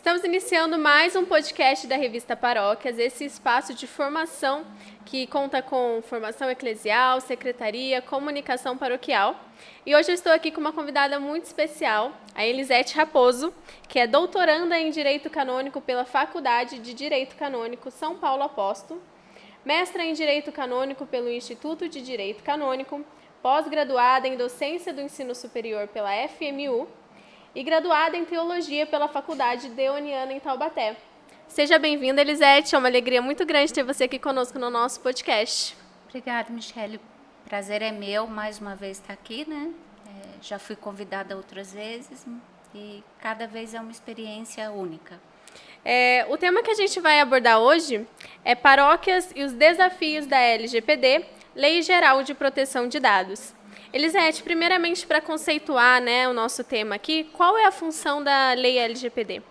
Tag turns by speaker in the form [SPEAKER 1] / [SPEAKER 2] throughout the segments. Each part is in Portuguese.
[SPEAKER 1] Estamos iniciando mais um podcast da revista Paróquias, esse espaço de formação que conta com formação eclesial, secretaria, comunicação paroquial. E hoje eu estou aqui com uma convidada muito especial, a Elisete Raposo, que é doutoranda em Direito Canônico pela Faculdade de Direito Canônico São Paulo Apóstolo, mestra em Direito Canônico pelo Instituto de Direito Canônico, pós-graduada em Docência do Ensino Superior pela FMU, e graduada em Teologia pela Faculdade Deoniana em Taubaté. Seja bem-vinda, Elisete. É uma alegria muito grande ter você aqui conosco no nosso podcast.
[SPEAKER 2] Obrigada, Michele. Prazer é meu, mais uma vez, estar aqui, né? Já fui convidada outras vezes e cada vez é uma experiência única.
[SPEAKER 1] O tema que a gente vai abordar hoje é paróquias e os desafios da LGPD, Lei Geral de Proteção de Dados. Elisete, primeiramente para conceituar, o nosso tema aqui, qual é a função da Lei LGPD?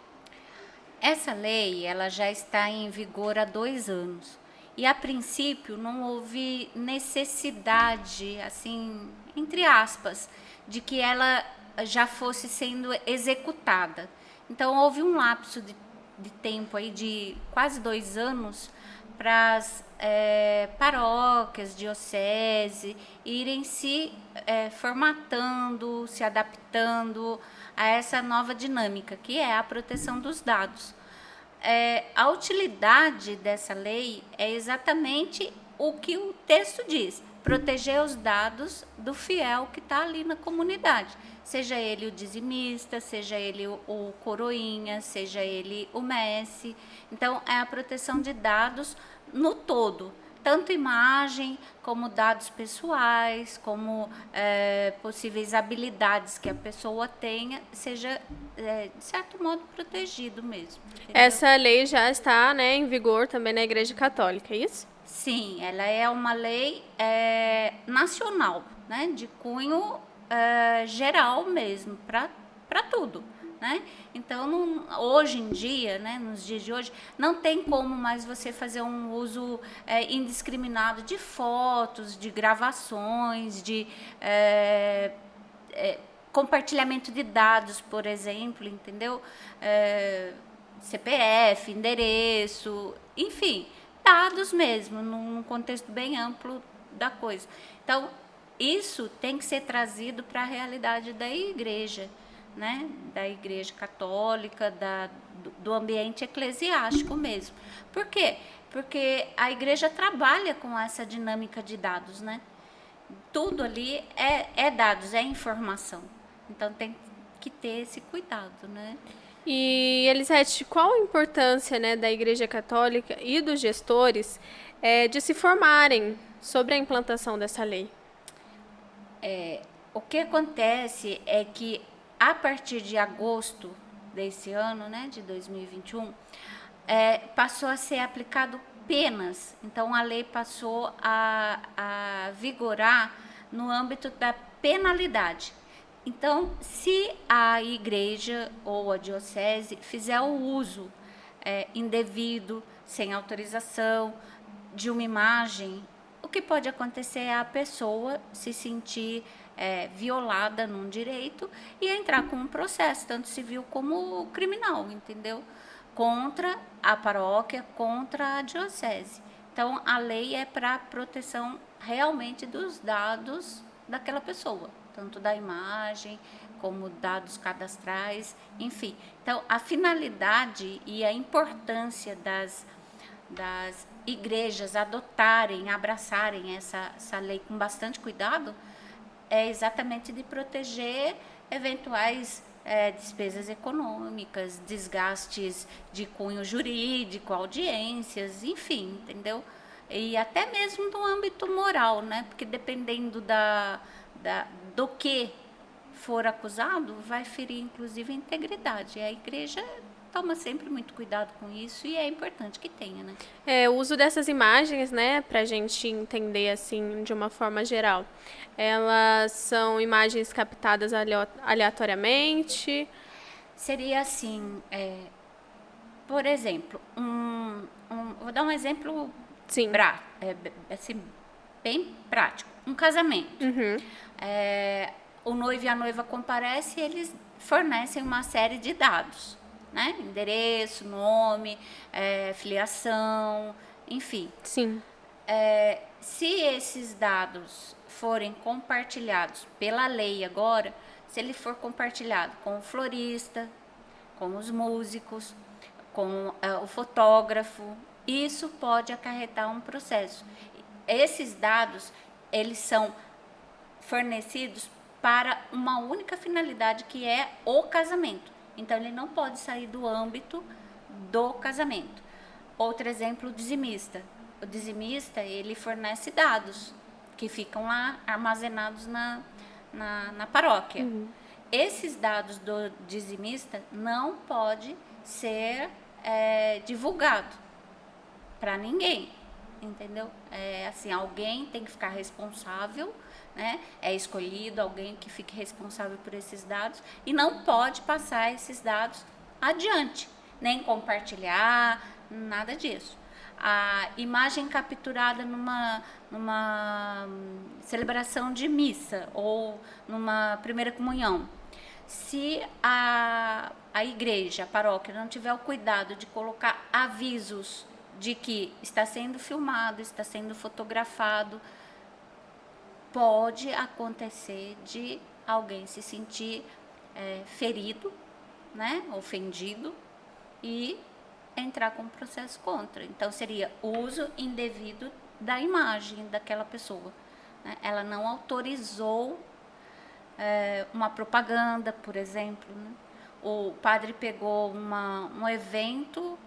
[SPEAKER 2] Essa lei ela já está em vigor há 2 anos e, a princípio, não houve necessidade, assim, entre aspas, de que ela já fosse sendo executada. Então, houve um lapso de tempo aí de quase 2 anos para as paróquias, diocese, irem se formatando, se adaptando a essa nova dinâmica, que é a proteção dos dados. A utilidade dessa lei é exatamente o que o texto diz: proteger os dados do fiel que está ali na comunidade, seja ele o dizimista, seja ele o coroinha, seja ele o mestre. Então, é a proteção de dados no todo, tanto imagem, como dados pessoais, como possíveis habilidades que a pessoa tenha, seja, de certo modo, protegido mesmo. Entendeu?
[SPEAKER 1] Essa lei já está, em vigor também na Igreja Católica, é isso?
[SPEAKER 2] Sim, ela é uma lei nacional, né, de cunho geral mesmo, para tudo. Né? Então, hoje em dia, nos dias de hoje, não tem como mais você fazer um uso indiscriminado de fotos, de gravações, de compartilhamento de dados, por exemplo, entendeu? CPF, endereço, enfim, dados mesmo, num contexto bem amplo da coisa. Então, isso tem que ser trazido para a realidade da igreja, né? Da igreja católica, do ambiente eclesiástico mesmo. Por quê? Porque a igreja trabalha com essa dinâmica de dados, né? Tudo ali é dados, é informação. Então, tem que ter esse cuidado, né?
[SPEAKER 1] E, Elisete, qual a importância, da Igreja Católica e dos gestores de se formarem sobre a implantação dessa lei?
[SPEAKER 2] O que acontece é que, a partir de agosto desse ano, de 2021, passou a ser aplicado penas. Então, a lei passou a vigorar no âmbito da penalidade. Então, se a igreja ou a diocese fizer o uso indevido, sem autorização, de uma imagem, o que pode acontecer é a pessoa se sentir violada num direito e entrar com um processo, tanto civil como criminal, entendeu? Contra a paróquia, contra a diocese. Então, a lei é para proteção realmente dos dados daquela pessoa, tanto da imagem como dados cadastrais, enfim. Então, a finalidade e a importância das igrejas adotarem, abraçarem essa lei com bastante cuidado é exatamente de proteger eventuais despesas econômicas, desgastes de cunho jurídico, audiências, enfim, entendeu? E até mesmo no âmbito moral, né? Porque dependendo do que for acusado, vai ferir inclusive a integridade. E a igreja toma sempre muito cuidado com isso e é importante que tenha, né?
[SPEAKER 1] O uso dessas imagens, para a gente entender assim de uma forma geral, elas são imagens captadas aleatoriamente?
[SPEAKER 2] Seria assim, por exemplo, vou dar um exemplo assim, bem prático. Um casamento.
[SPEAKER 1] Uhum.
[SPEAKER 2] O noivo e a noiva comparecem e eles fornecem uma série de dados, né? Endereço, nome, filiação, enfim.
[SPEAKER 1] Sim.
[SPEAKER 2] Se esses dados forem compartilhados pela lei agora, se ele for compartilhado com o florista, com os músicos, com o fotógrafo, isso pode acarretar um processo. Esses dados, eles são fornecidos para uma única finalidade, que é o casamento. Então, ele não pode sair do âmbito do casamento. Outro exemplo, o dizimista. O dizimista, ele fornece dados que ficam lá armazenados na paróquia. Uhum. Esses dados do dizimista não pode ser divulgado para ninguém, entendeu? Assim, alguém tem que ficar responsável, né? É escolhido alguém que fique responsável por esses dados e não pode passar esses dados adiante, nem compartilhar, nada disso. A imagem capturada numa celebração de missa ou numa primeira comunhão, se a igreja, a paróquia, não tiver o cuidado de colocar avisos de que está sendo filmado, está sendo fotografado, pode acontecer de alguém se sentir ferido, né, ofendido, e entrar com um processo contra. Então, seria uso indevido da imagem daquela pessoa, né? Ela não autorizou uma propaganda, por exemplo, né? O padre pegou um evento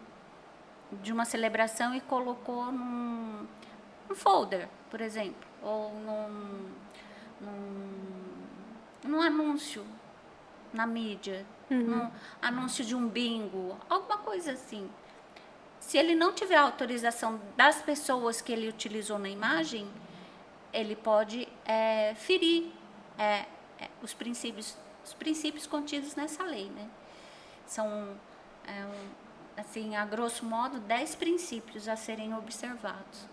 [SPEAKER 2] de uma celebração e colocou num folder, por exemplo, ou num anúncio na mídia, num anúncio de um bingo, alguma coisa assim. Se ele não tiver autorização das pessoas que ele utilizou na imagem, ele pode ferir os princípios contidos nessa lei, né? São, assim, a grosso modo, 10 princípios a serem observados.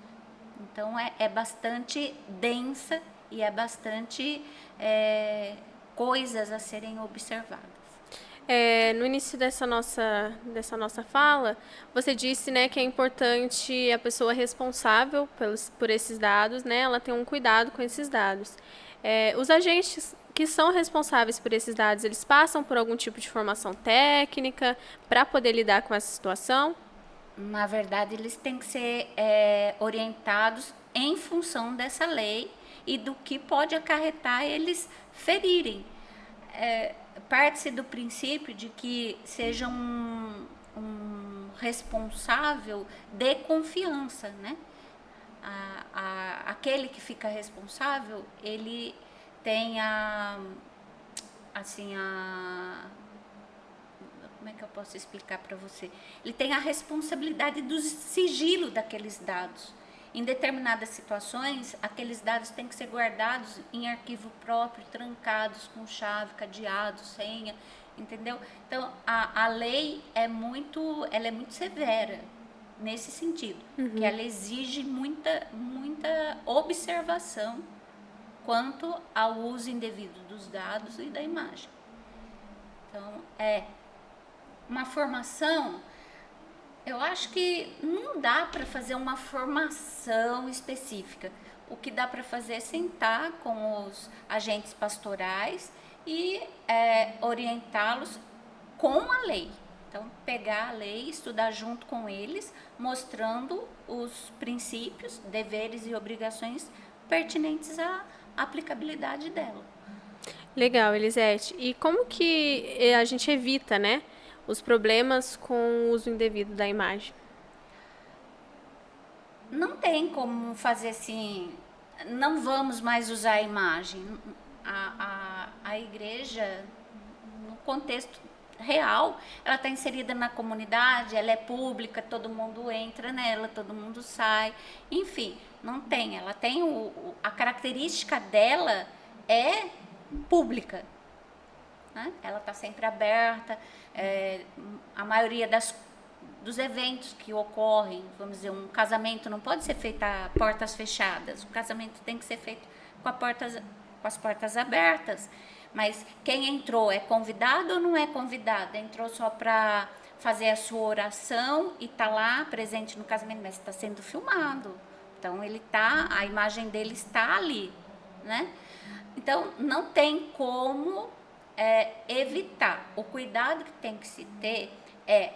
[SPEAKER 2] Então, é bastante densa e é bastante coisas a serem observadas.
[SPEAKER 1] No início dessa nossa fala, você disse, né, que é importante a pessoa responsável por esses dados, né, ela ter um cuidado com esses dados. Os agentes que são responsáveis por esses dados, eles passam por algum tipo de formação técnica para poder lidar com essa situação?
[SPEAKER 2] Na verdade, eles têm que ser orientados em função dessa lei e do que pode acarretar eles ferirem. Parte-se do princípio de que seja um responsável de confiança, né? Aquele que fica responsável, ele tem como é que eu posso explicar para você? Ele tem a responsabilidade do sigilo daqueles dados. Em determinadas situações, aqueles dados têm que ser guardados em arquivo próprio, trancados, com chave, cadeado, senha, entendeu? Então, a lei é muito severa nesse sentido, que ela exige muita observação quanto ao uso indevido dos dados e da imagem. Então, uma formação... Eu acho que não dá para fazer uma formação específica. O que dá para fazer é sentar com os agentes pastorais e orientá-los com a lei. Então, pegar a lei, estudar junto com eles, mostrando os princípios, deveres e obrigações pertinentes à aplicabilidade dela.
[SPEAKER 1] Legal, Elisete. E como que a gente evita, né, os problemas com o uso indevido da imagem?
[SPEAKER 2] Não tem como fazer assim, não vamos mais usar a imagem. A igreja, no contexto real, ela está inserida na comunidade, ela é pública, todo mundo entra nela, todo mundo sai. Enfim, não tem. Ela tem a característica dela é pública. Ela está sempre aberta, a maioria dos eventos que ocorrem, vamos dizer, um casamento não pode ser feito a portas fechadas, o casamento tem que ser feito com as portas abertas, mas quem entrou é convidado ou não é convidado? Entrou só para fazer a sua oração e tá lá presente no casamento, mas está sendo filmado. Então a imagem dele está ali, né? Então não tem como evitar. O cuidado que tem que se ter é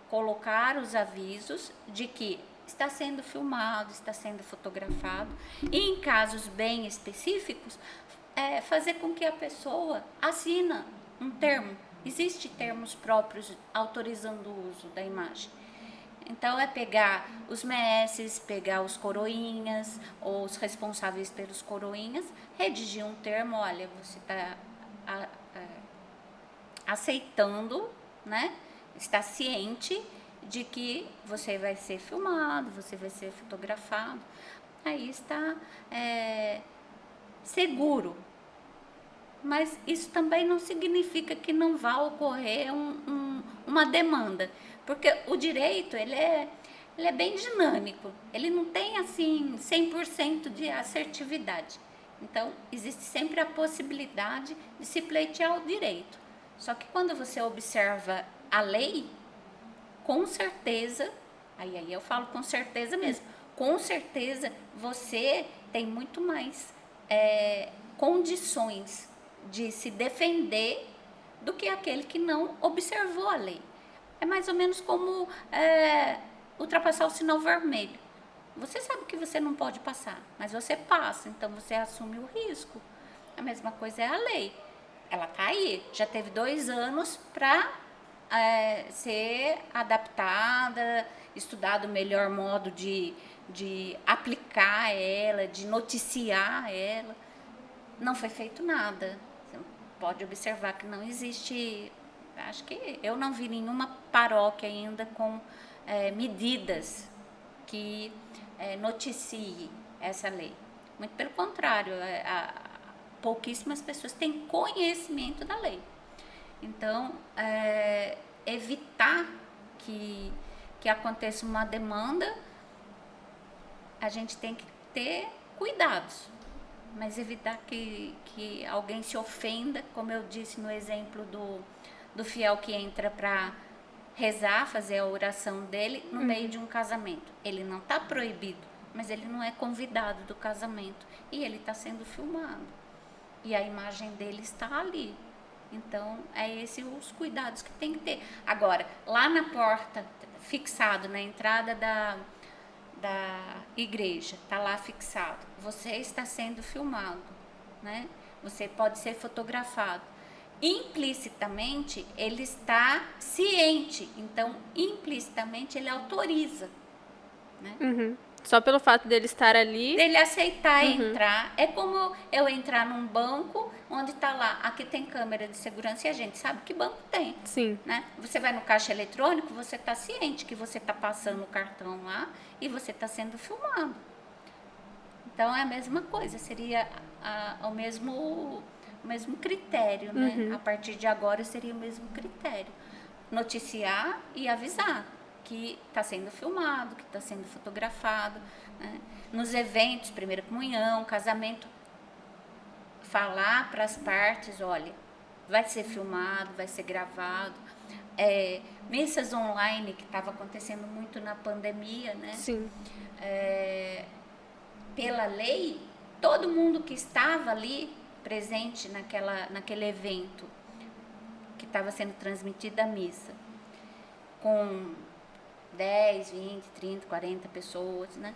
[SPEAKER 2] colocar os avisos de que está sendo filmado, está sendo fotografado, e em casos bem específicos, fazer com que a pessoa assina um termo. Existem termos próprios autorizando o uso da imagem. Então é pegar os mestres, pegar os coroinhas, ou os responsáveis pelos coroinhas, redigir um termo, olha, você está aceitando, né? Está ciente de que você vai ser filmado, você vai ser fotografado. Aí está seguro. Mas isso também não significa que não vá ocorrer uma demanda, porque o direito ele é bem dinâmico, ele não tem assim 100% de assertividade. Então existe sempre a possibilidade de se pleitear o direito. Só que quando você observa a lei, com certeza, aí eu falo com certeza mesmo, com certeza você tem muito mais condições de se defender do que aquele que não observou a lei. É mais ou menos como ultrapassar o sinal vermelho. Você sabe que você não pode passar, mas você passa, então você assume o risco. A mesma coisa é a lei. Ela está aí, já teve 2 anos para ser adaptada, estudado o melhor modo de aplicar ela, de noticiar ela. Não foi feito nada. Você pode observar que não existe, acho que eu não vi nenhuma paróquia ainda com medidas que noticie essa lei. Muito pelo contrário, pouquíssimas pessoas têm conhecimento da lei. Então, evitar que aconteça uma demanda, a gente tem que ter cuidados, mas evitar que alguém se ofenda, como eu disse no exemplo do fiel que entra para rezar, fazer a oração dele no meio de um casamento. Ele não está proibido, mas ele não é convidado do casamento e ele está sendo filmado. E a imagem dele está ali. Então, esses os cuidados que tem que ter. Agora, lá na porta, fixado na entrada da igreja, está lá fixado, você está sendo filmado, né? Você pode ser fotografado. Implicitamente, ele está ciente, então, implicitamente, ele autoriza, né?
[SPEAKER 1] Uhum. Só pelo fato dele estar ali.
[SPEAKER 2] Dele aceitar entrar. É como eu entrar num banco onde está lá, aqui tem câmera de segurança e a gente sabe que banco tem.
[SPEAKER 1] Sim.
[SPEAKER 2] Né? Você vai no caixa eletrônico, você está ciente que você está passando o cartão lá e você está sendo filmado. Então é a mesma coisa, seria o mesmo critério, né? A partir de agora seria o mesmo critério. Noticiar e avisar que está sendo filmado, que está sendo fotografado, né? Nos eventos, primeira comunhão, casamento, falar para as partes, olha, vai ser filmado, vai ser gravado. Missas online, que estava acontecendo muito na pandemia, né?
[SPEAKER 1] Sim.
[SPEAKER 2] Pela lei, todo mundo que estava ali presente naquele evento que estava sendo transmitida a missa, com 10, 20, 30, 40 pessoas, né?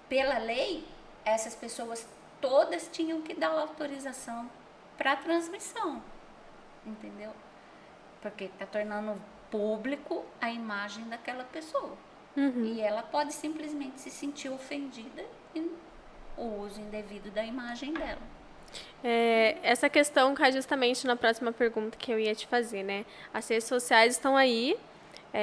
[SPEAKER 2] Pela lei, essas pessoas todas tinham que dar autorização para a transmissão, entendeu? Porque está tornando público a imagem daquela pessoa. E ela pode simplesmente se sentir ofendida em o uso indevido da imagem dela.
[SPEAKER 1] Essa questão cai justamente na próxima pergunta que eu ia te fazer, né? As redes sociais estão aí,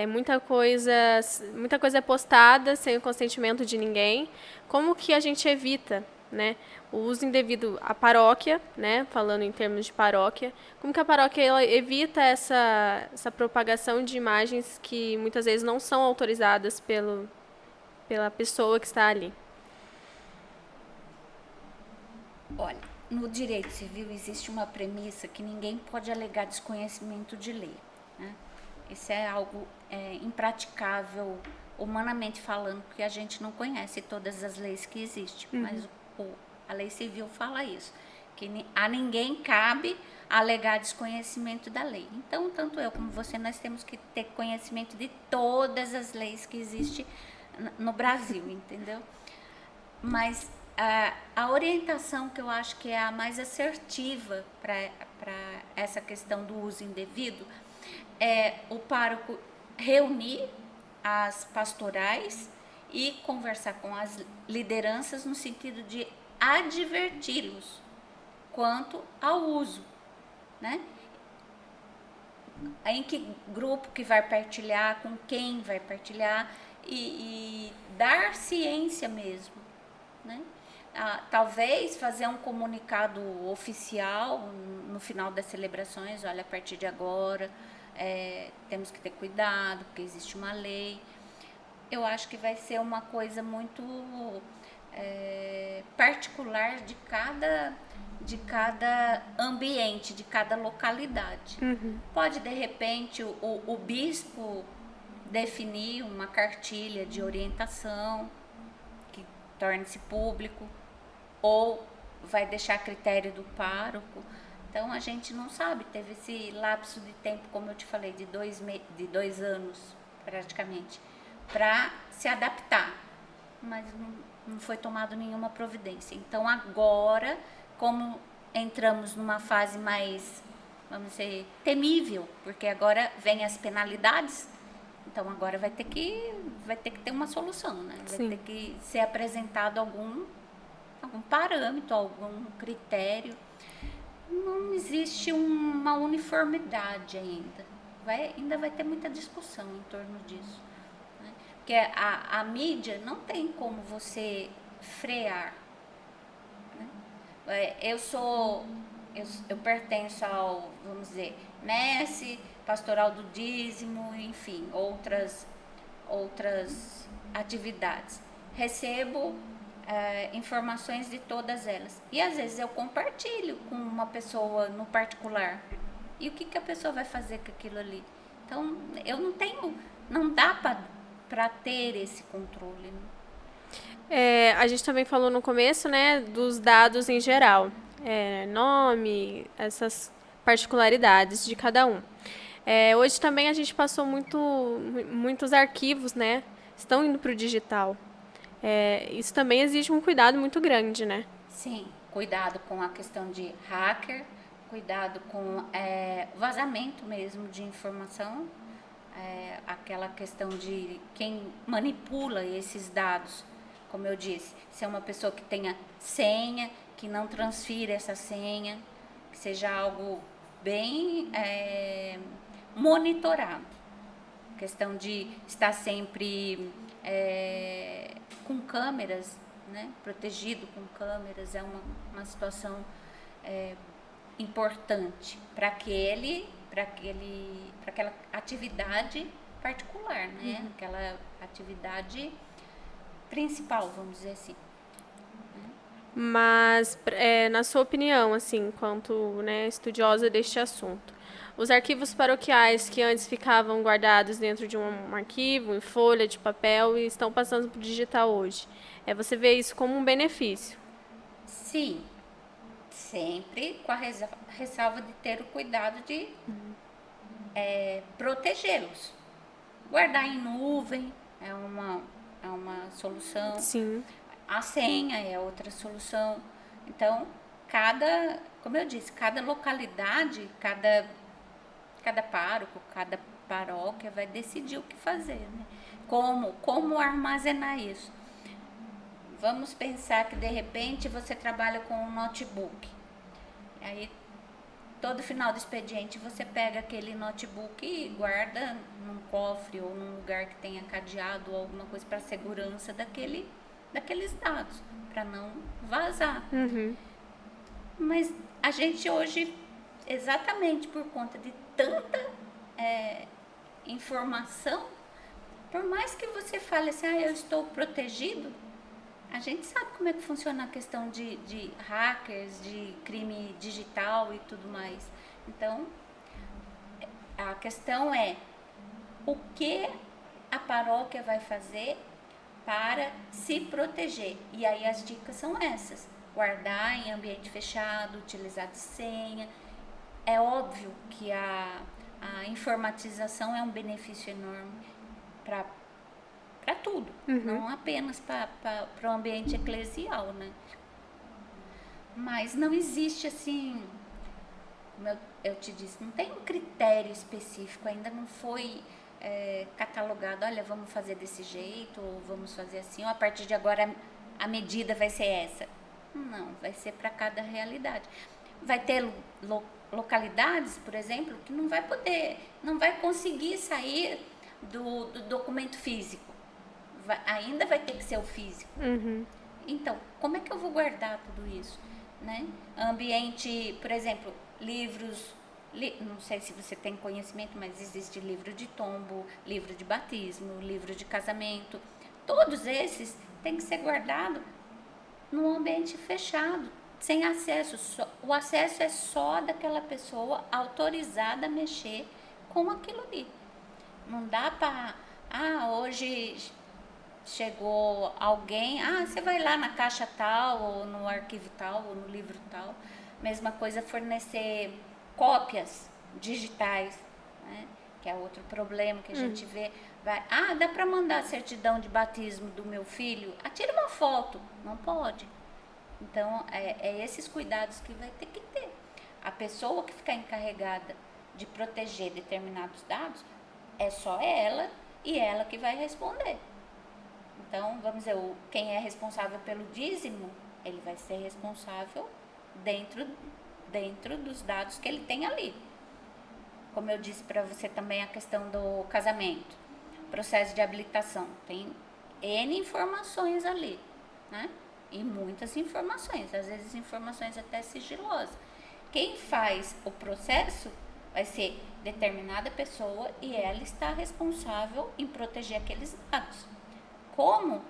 [SPEAKER 1] muita coisa é postada sem o consentimento de ninguém. Como que a gente evita, né, o uso indevido à paróquia, né, falando em termos de paróquia, como que a paróquia ela evita essa propagação de imagens que muitas vezes não são autorizadas pela pessoa que está ali?
[SPEAKER 2] Olha, No direito civil existe uma premissa que ninguém pode alegar desconhecimento de lei, né? Isso é algo impraticável, humanamente falando, porque a gente não conhece todas as leis que existem, mas a lei civil fala isso, que a ninguém cabe alegar desconhecimento da lei. Então, tanto eu como você, nós temos que ter conhecimento de todas as leis que existem no Brasil, entendeu? Mas a orientação que eu acho que é a mais assertiva para essa questão do uso indevido é o pároco reunir as pastorais e conversar com as lideranças no sentido de adverti-los quanto ao uso, né? Em que grupo que vai partilhar, com quem vai partilhar e dar ciência mesmo, né? Talvez fazer um comunicado oficial no final das celebrações, olha, a partir de agora temos que ter cuidado, porque existe uma lei. Eu acho que vai ser uma coisa muito particular de cada ambiente, de cada localidade. Pode, de repente, o bispo definir uma cartilha de orientação que torne-se público, ou vai deixar a critério do pároco. Então a gente não sabe, teve esse lapso de tempo, como eu te falei, de 2 anos praticamente, para se adaptar, mas não foi tomado nenhuma providência. Então agora, como entramos numa fase mais, vamos dizer, temível, porque agora vem as penalidades, então agora vai ter que ter uma solução, né? Vai ter que ser apresentado algum parâmetro, algum critério. Não existe uma uniformidade ainda. Ainda vai ter muita discussão em torno disso, né? Porque a mídia não tem como você frear, né? Eu pertenço ao, vamos dizer, MESSE, Pastoral do Dízimo, enfim, outras atividades. Recebo informações de todas elas. E às vezes eu compartilho com uma pessoa no particular. E o que a pessoa vai fazer com aquilo ali? Então, não dá para ter esse controle, né?
[SPEAKER 1] A gente também falou no começo, né, dos dados em geral. Nome, essas particularidades de cada um. Hoje também a gente passou muitos arquivos, né, estão indo para o digital. Isso também exige um cuidado muito grande, né?
[SPEAKER 2] Sim, cuidado com a questão de hacker, cuidado com vazamento mesmo de informação, aquela questão de quem manipula esses dados. Como eu disse, se é uma pessoa que tenha senha, que não transfira essa senha, que seja algo bem monitorado. Questão de estar sempre com câmeras, né? Protegido com câmeras, é uma situação importante para aquela atividade particular, né? Aquela atividade principal, vamos dizer assim.
[SPEAKER 1] Mas, na sua opinião, assim, enquanto, né, estudiosa deste assunto, os arquivos paroquiais que antes ficavam guardados dentro de um arquivo, em folha de papel, e estão passando para o digital hoje, você vê isso como um benefício?
[SPEAKER 2] Sim, sempre com a ressalva de ter o cuidado de protegê-los. Guardar em nuvem é uma solução.
[SPEAKER 1] Sim.
[SPEAKER 2] A senha é outra solução. Então, como eu disse, cada localidade, cada pároco, cada paróquia vai decidir o que fazer, né? Como armazenar isso. Vamos pensar que de repente você trabalha com um notebook. Aí todo final do expediente você pega aquele notebook e guarda num cofre ou num lugar que tenha cadeado ou alguma coisa para segurança daqueles dados, para não vazar. Mas a gente hoje, exatamente por conta de tanta informação, por mais que você fale assim, eu estou protegido, A gente sabe como é que funciona a questão de hackers, de crime digital e tudo mais. Então, a questão é o que a paróquia vai fazer para se proteger. E aí as dicas são essas: guardar em ambiente fechado, utilizar de senha. É óbvio que a informatização é um benefício enorme para tudo, não apenas para o ambiente eclesial, né? Mas não existe assim, como eu te disse, não tem um critério específico, ainda não foi catalogado, olha, vamos fazer desse jeito, ou vamos fazer assim, ou a partir de agora a medida vai ser essa. Não, vai ser para cada realidade. Vai ter localidades, por exemplo, que não vai conseguir sair do documento físico. Ainda vai ter que ser o físico. Então, como é que eu vou guardar tudo isso? Né? Ambiente, por exemplo, livros, não sei se você tem conhecimento, mas existe livro de tombo, livro de batismo, livro de casamento. Todos esses têm que ser guardados num ambiente fechado, sem acesso. O acesso é só daquela pessoa autorizada a mexer com aquilo ali. Não dá para, hoje chegou alguém, você vai lá na caixa tal, ou no arquivo tal, ou no livro tal. Mesma coisa fornecer cópias digitais, né? Que é outro problema que a gente vê. Dá para mandar a certidão de batismo do meu filho? Tira uma foto. Não pode. Então, é esses cuidados que vai ter que ter. A pessoa que ficar encarregada de proteger determinados dados, é só ela e ela que vai responder. Então, vamos dizer, quem é responsável pelo dízimo, ele vai ser responsável dentro dos dados que ele tem ali. Como eu disse para você também, a questão do casamento, processo de habilitação, tem N informações ali, né? E muitas informações, às vezes informações até sigilosas. Quem faz o processo vai ser determinada pessoa e ela está responsável em proteger aqueles dados. Como?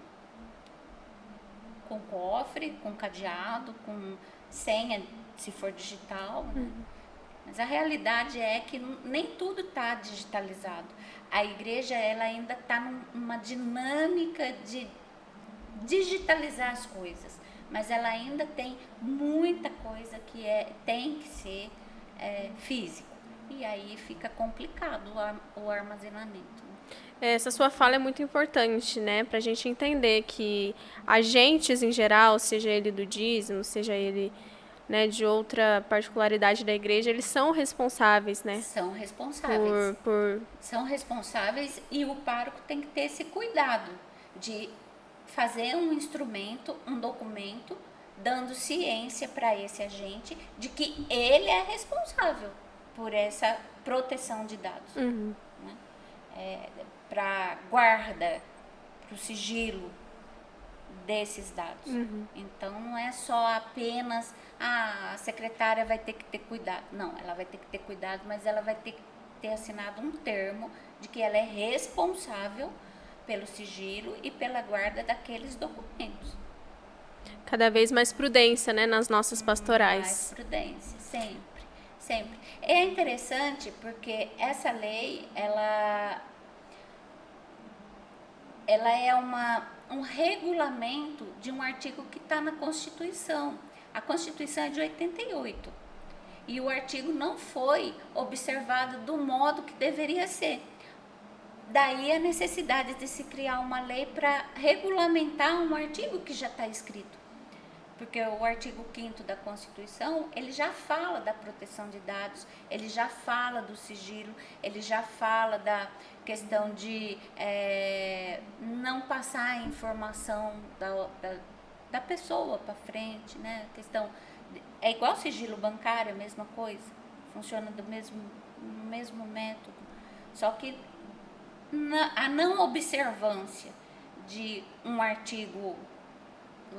[SPEAKER 2] Com cofre, com cadeado, com senha, se for digital, né? Mas a realidade é que nem tudo está digitalizado. A igreja, ela ainda está numa dinâmica de digitalizar as coisas, mas ela ainda tem muita coisa que tem que ser físico. E aí fica complicado o armazenamento.
[SPEAKER 1] Essa sua fala é muito importante, né? Para a gente entender que agentes em geral, seja ele do dízimo, seja ele, né, de outra particularidade da igreja, eles são responsáveis, né?
[SPEAKER 2] São responsáveis.
[SPEAKER 1] Por...
[SPEAKER 2] São responsáveis, e o pároco tem que ter esse cuidado de fazer um instrumento, um documento, dando ciência para esse agente de que ele é responsável por essa proteção de dados. Né? Para guarda, para o sigilo desses dados. Então, não é só apenas a secretária vai ter que ter cuidado. Não, ela vai ter que ter cuidado, mas ela vai ter que ter assinado um termo de que ela é responsável pelo sigilo e pela guarda daqueles documentos.
[SPEAKER 1] Cada vez mais prudência, né, nas nossas pastorais.
[SPEAKER 2] Mais prudência, sempre, sempre. É interessante porque essa lei, ela é um regulamento de um artigo que está na Constituição. A Constituição é de 88 e o artigo não foi observado do modo que deveria ser. Daí a necessidade de se criar uma lei para regulamentar um artigo que já está escrito. Porque o artigo 5º da Constituição, ele já fala da proteção de dados, ele já fala do sigilo, ele já fala da questão de não passar a informação da pessoa para frente, né? A questão é igual sigilo bancário, a mesma coisa, funciona do mesmo método, só que a não observância de um artigo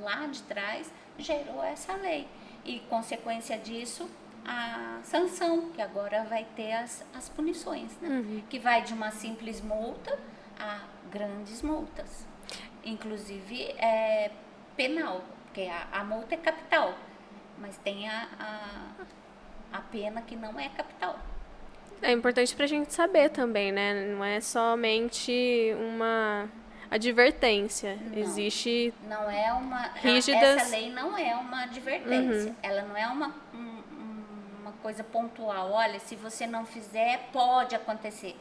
[SPEAKER 2] lá de trás gerou essa lei e, consequência disso, a sanção, que agora vai ter as punições, né? Que vai de uma simples multa a grandes multas. Inclusive, penal, porque a multa é capital, mas tem a pena que não é capital.
[SPEAKER 1] É importante pra gente saber também, né? Não é somente uma advertência.
[SPEAKER 2] Não.
[SPEAKER 1] Existe
[SPEAKER 2] Não é uma...
[SPEAKER 1] rígidas...
[SPEAKER 2] Essa lei não é uma advertência. Ela não é uma coisa pontual. Olha, se você não fizer, pode acontecer.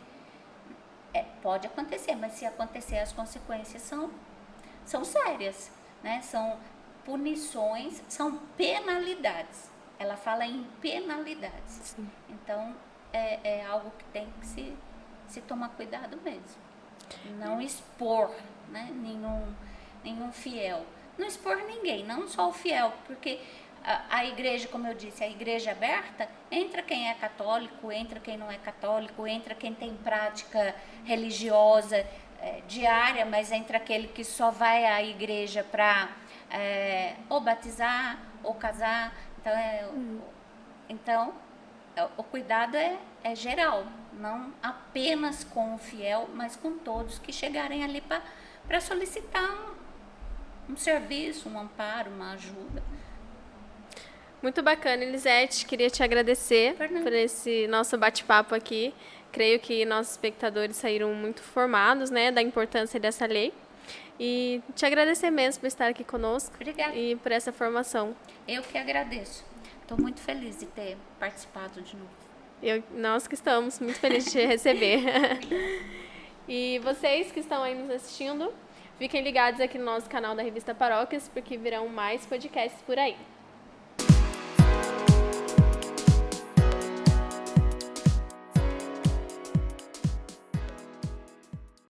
[SPEAKER 2] Pode acontecer, mas se acontecer, as consequências são sérias, né? São punições, são penalidades. Ela fala em penalidades.
[SPEAKER 1] Sim.
[SPEAKER 2] Então, é algo que tem que se tomar cuidado mesmo. Não expor, né, nenhum fiel. Não expor ninguém, não só o fiel, porque a igreja, como eu disse, a igreja aberta, entra quem é católico, entra quem não é católico, entra quem tem prática religiosa diária, mas entra aquele que só vai à igreja para ou batizar ou casar. Então, o cuidado é geral, não apenas com o fiel, mas com todos que chegarem ali para solicitar um serviço, um amparo, uma ajuda.
[SPEAKER 1] Muito bacana, Elisete. Queria te agradecer por esse nosso bate-papo aqui. Creio que nossos espectadores saíram muito formados, né, da importância dessa lei. E te agradecer mesmo por estar aqui conosco.
[SPEAKER 2] Obrigada.
[SPEAKER 1] E por essa formação.
[SPEAKER 2] Eu que agradeço. Estou muito feliz de ter participado de novo.
[SPEAKER 1] Nós que estamos muito felizes de te receber. E vocês que estão aí nos assistindo, fiquem ligados aqui no nosso canal da Revista Paróquias, porque virão mais podcasts por aí.